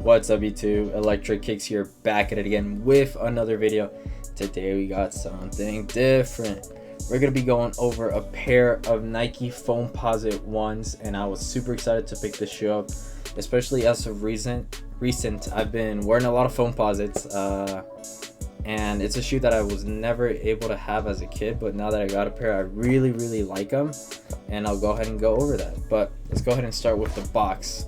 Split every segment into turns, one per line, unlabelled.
What's up YouTube? Electric Kicks here, back at it again with another video. Today we got something different. We're going to be going over a pair of Nike Foamposite ones, and I was super excited to pick this shoe up, especially as of recent. I've been wearing a lot of Foamposites, and it's a shoe that I was never able to have as a kid, but now that I got a pair, I really like them, and I'll go ahead and go over that. But let's go ahead and start with the box.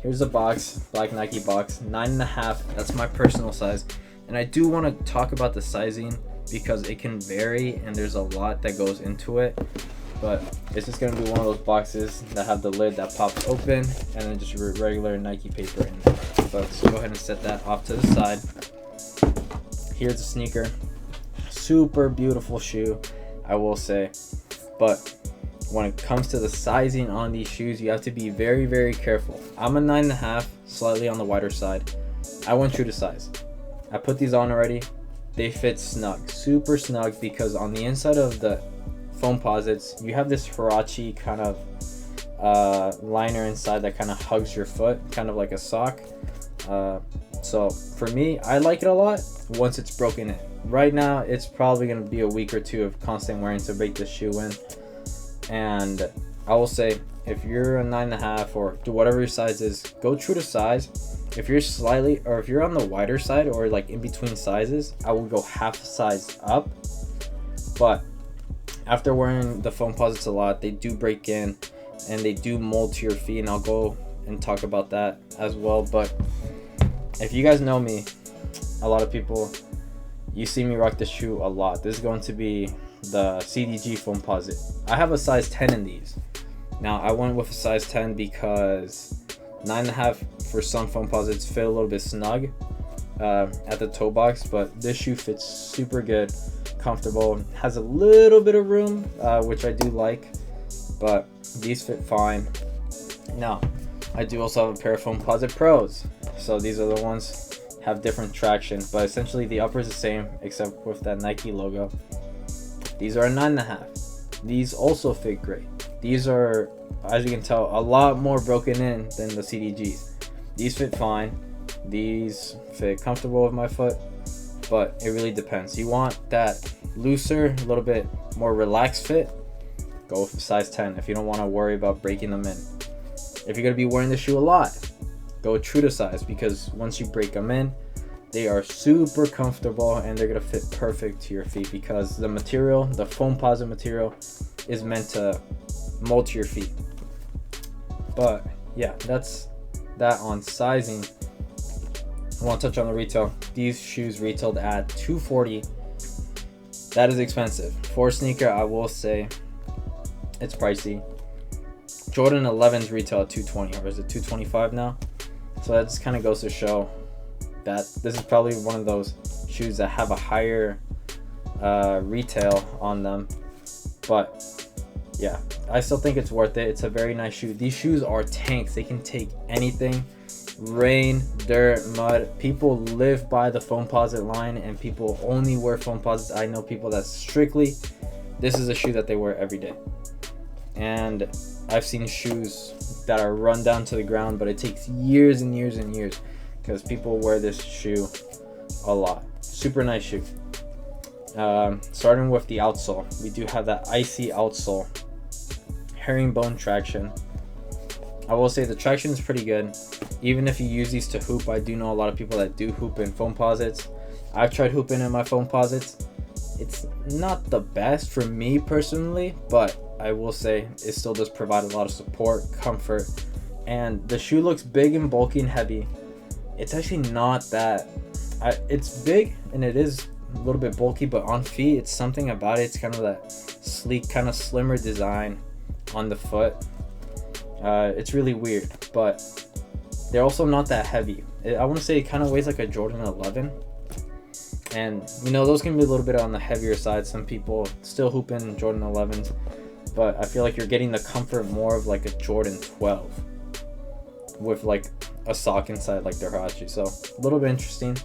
Here's the box, black Nike box, 9.5. That's my personal size, and I do want to talk about the sizing because it can vary and there's a lot that goes into it. But this is going to be one of those boxes that have the lid that pops open and then just regular Nike paper in there. So let's go ahead and set that off to the side. Here's the sneaker. Super beautiful shoe, I will say, but when it comes to the sizing on these shoes, you have to be very careful. I'm a 9.5, slightly on the wider side. I went true to size. I put these on already. They fit snug, super snug, because on the inside of the Foamposites, you have this Hirachi kind of liner inside that kind of hugs your foot, kind of like a sock. So for me, I like it a lot once it's broken in. Right now, it's probably going to be a week or two of constant wearing to break this shoe in. And I will say, if you're a 9.5 or do whatever your size is, go true to size. If you're slightly, or if you're on the wider side or like in between sizes, I will go half size up. But after wearing the Foamposites a lot, they do break in and they do mold to your feet, and I'll go and talk about that as well. But if you guys know me, a lot of people, you see me rock this shoe a lot. This is going to be the CDG Foamposite. I have a size 10 in these. Now I went with a size 10 because 9.5 for some Foamposites fit a little bit snug at the toe box, but this shoe fits super good, comfortable, has a little bit of room, which I do like, but these fit fine. Now I do also have a pair of Foamposite Pros, so these are the ones have different traction, but essentially the upper is the same except with that Nike logo. These are a 9.5. These also fit great. These are, as you can tell, a lot more broken in than the CDGs. These fit fine. These fit comfortable with my foot, but it really depends. You want that looser, a little bit more relaxed fit, go with a size 10 if you don't want to worry about breaking them in. If you're going to be wearing the shoe a lot, go true to size, because once you break them in, they are super comfortable and they're gonna fit perfect to your feet, because the material, the Foamposite material, is meant to mold to your feet. But yeah, that's that on sizing. I want to touch on the retail. These shoes retailed at $240. That is expensive for a sneaker. I will say it's pricey. Jordan 11s retail at $220, or is it $225 now? So that just kind of goes to show that this is probably one of those shoes that have a higher retail on them. But yeah, I still think it's worth it. It's a very nice shoe. These shoes are tanks. They can take anything, rain, dirt, mud. People live by the Foamposite line, and people only wear Foamposites. I know people that strictly, this is a shoe that they wear every day. And I've seen shoes that are run down to the ground, but it takes years and years because people wear this shoe a lot. Super nice shoe. Starting with the outsole, we do have that icy outsole, herringbone traction. I will say the traction is pretty good. Even if you use these to hoop, I do know a lot of people that do hoop in Foamposites. I've tried hooping in my Foamposites. It's not the best for me personally, but I will say it still does provide a lot of support, comfort, and the shoe looks big and bulky and heavy. It's actually not that. It's big and it is a little bit bulky, but on feet, it's something about it. It's kind of that sleek, kind of slimmer design on the foot. It's really weird, but they're also not that heavy. I want to say it kind of weighs like a Jordan 11. And you know, those can be a little bit on the heavier side. Some people still hoop in Jordan 11s, but I feel like you're getting the comfort more of like a Jordan 12 with like a sock inside like the Hirachi. So a little bit interesting.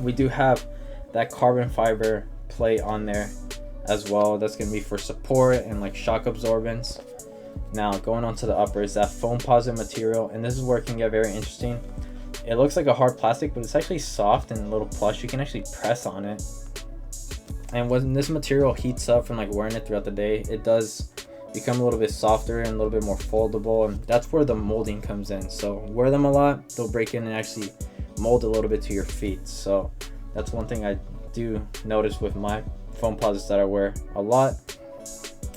We do have that carbon fiber plate on there as well. That's going to be for support and like shock absorbance. Now going on to the upper is that Foamposite material, and this is where it can get very interesting. it looks like a hard plastic, but it's actually soft and a little plush. You can actually press on it. And when this material heats up from like wearing it throughout the day, it does become a little bit softer and a little bit more foldable, and that's where the molding comes in. So wear them a lot, they'll break in and actually mold a little bit to your feet. So that's one thing I do notice with my Foamposites that I wear a lot,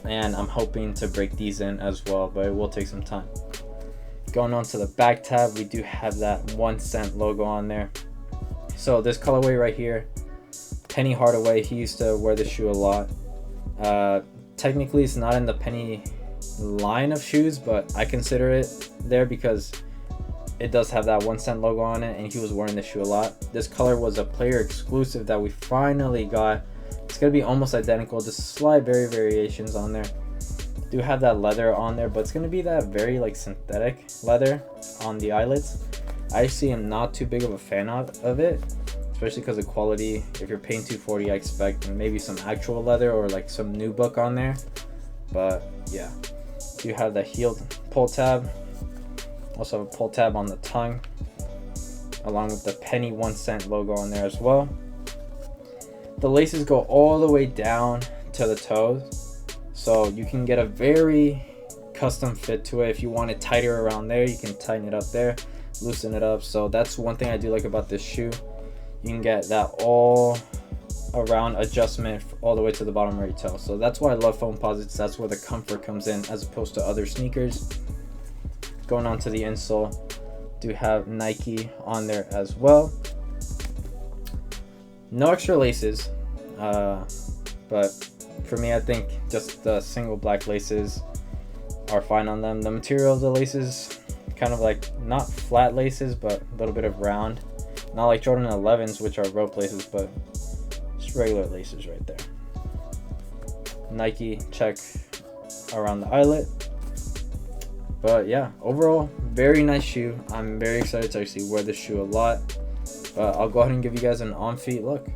and I'm hoping to break these in as well, but it will take some time. Going on to the back tab, we do have that 1 cent logo on there. So this colorway right here, Penny Hardaway, he used to wear this shoe a lot. Technically it's not in the Penny line of shoes, but I consider it there because it does have that 1 cent logo on it, and he was wearing this shoe a lot. This color was a player exclusive that we finally got. It's gonna be almost identical, just slight variations on there. Do have that leather on there, but it's gonna be that very like synthetic leather on the eyelets. I actually am not too big of a fan of it, especially because of quality. If you're paying $240, I expect maybe some actual leather or like some nubuck on there. But yeah, do have the heeled pull tab. Also have a pull tab on the tongue, along with the Penny 1 cent logo on there as well. The laces go all the way down to the toes, so you can get a very custom fit to it. If you want it tighter around there, you can tighten it up there, loosen it up. So that's one thing I do like about this shoe. You can get that all around adjustment all the way to the bottom of your toe. So that's why I love Foamposites. That's where the comfort comes in as opposed to other sneakers. Going on to the insole, do have Nike on there as well. No extra laces, but for me, I think just the single black laces are fine on them. The material of the laces, kind of like not flat laces, but a little bit of round. Not like Jordan 11s, which are rope laces, but just regular laces right there. Nike check around the eyelet. But yeah, overall, very nice shoe. I'm very excited to actually wear this shoe a lot. But I'll go ahead and give you guys an on-feet look.